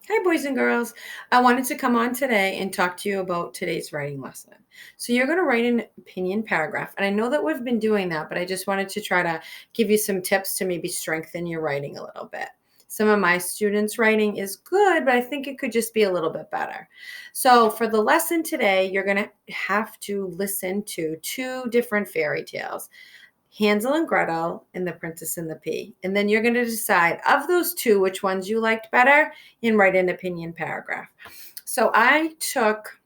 Hi, boys and girls. I wanted to come on today and talk to you about today's writing lesson. So, you're going to write an opinion paragraph. And I know that we've been doing that, but I just wanted to try to give you some tips to maybe strengthen your writing a little bit. Some of my students' writing is good, but I think it could just be a little bit better. So, for the lesson today, you're going to have to listen to two different fairy tales. Hansel and Gretel and The Princess and the Pea. And then you're going to decide of those two which ones you liked better and write an opinion paragraph. So I took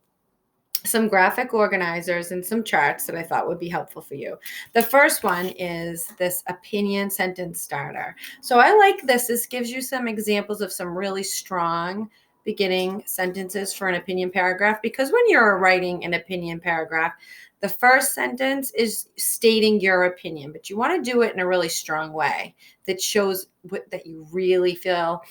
some graphic organizers and some charts that I thought would be helpful for you. The first one is this opinion sentence starter. So I like this. This gives you some examples of some really strong beginning sentences for an opinion paragraph, because when you're writing an opinion paragraph, the first sentence is stating your opinion, but you want to do it in a really strong way that shows that you really feel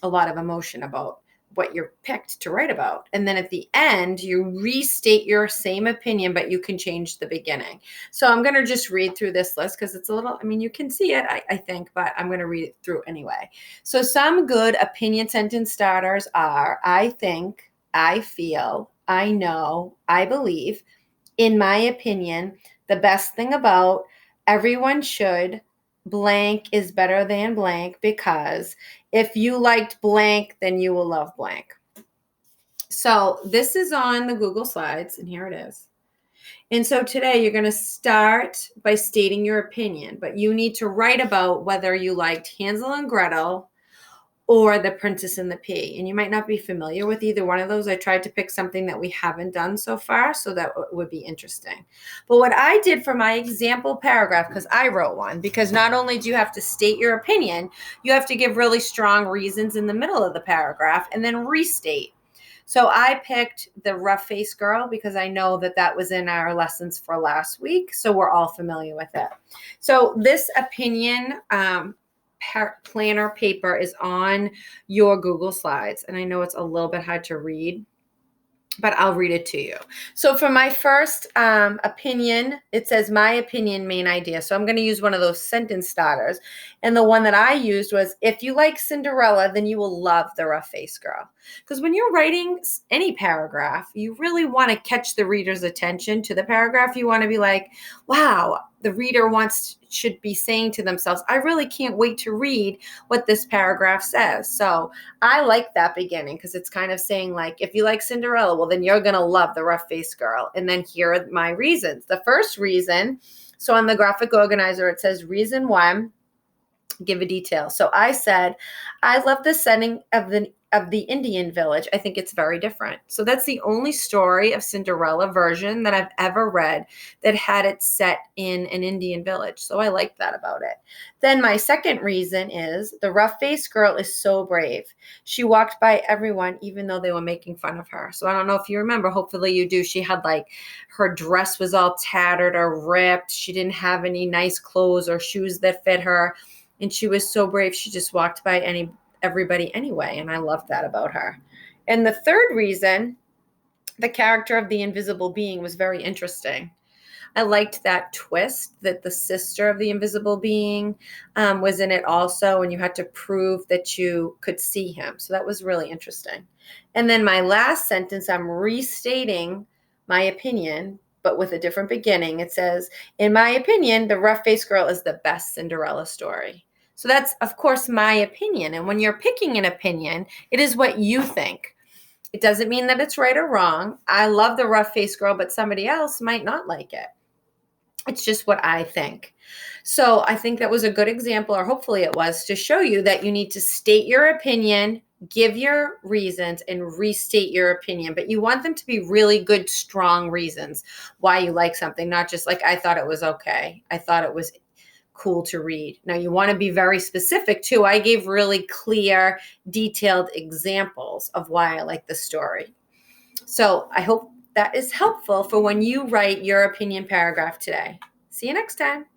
a lot of emotion about what you're picked to write about. And then at the end, you restate your same opinion, but you can change the beginning. So I'm going to just read through this list because it's a little, you can see it, I think, but I'm going to read it through anyway. So some good opinion sentence starters are: I think, I feel, I know, I believe, in my opinion, the best thing about, everyone should, blank is better than blank, because if you liked blank, then you will love blank. So this is on the Google Slides, and here it is. And so today you're going to start by stating your opinion, but you need to write about whether you liked Hansel and Gretel or The Princess and the Pea. And you might not be familiar with either one of those. I tried to pick something that we haven't done so far, so that would be interesting. But what I did for my example paragraph, because I wrote one, because not only do you have to state your opinion, you have to give really strong reasons in the middle of the paragraph and then restate. So I picked the rough face girl because I know that that was in our lessons for last week, so we're all familiar with it. So this opinion planner paper is on your Google Slides. And I know it's a little bit hard to read, but I'll read it to you. So for my first opinion, it says my opinion, main idea. So I'm going to use one of those sentence starters. And the one that I used was, if you like Cinderella, then you will love the rough face girl. Because when you're writing any paragraph, you really want to catch the reader's attention to the paragraph. You want to be like, wow, the reader should be saying to themselves, I really can't wait to read what this paragraph says. So I like that beginning because it's kind of saying, like, if you like Cinderella, well, then you're going to love the rough face girl. And then here are my reasons. The first reason, so on the graphic organizer, it says reason one, give a detail. So I said, I love the setting of the Indian village. I think it's very different. So that's the only story of Cinderella version that I've ever read that had it set in an Indian village. So I like that about it. Then my second reason is the rough-faced girl is so brave. She walked by everyone, even though they were making fun of her. So I don't know if you remember, hopefully you do. She had, like, her dress was all tattered or ripped. She didn't have any nice clothes or shoes that fit her. And she was so brave. She just walked by everybody anyway. And I love that about her. And the third reason, the character of the invisible being was very interesting. I liked that twist that the sister of the invisible being was in it also, and you had to prove that you could see him. So that was really interesting. And then my last sentence, I'm restating my opinion, but with a different beginning. It says, in my opinion, the rough-faced girl is the best Cinderella story. So that's, of course, my opinion. And when you're picking an opinion, it is what you think. It doesn't mean that it's right or wrong. I love the rough-faced girl, but somebody else might not like it. It's just what I think. So I think that was a good example, or hopefully it was, to show you that you need to state your opinion, give your reasons, and restate your opinion. But you want them to be really good, strong reasons why you like something, not just like, I thought it was okay. I thought it was cool to read. Now you want to be very specific too. I gave really clear, detailed examples of why I like the story. So I hope that is helpful for when you write your opinion paragraph today. See you next time.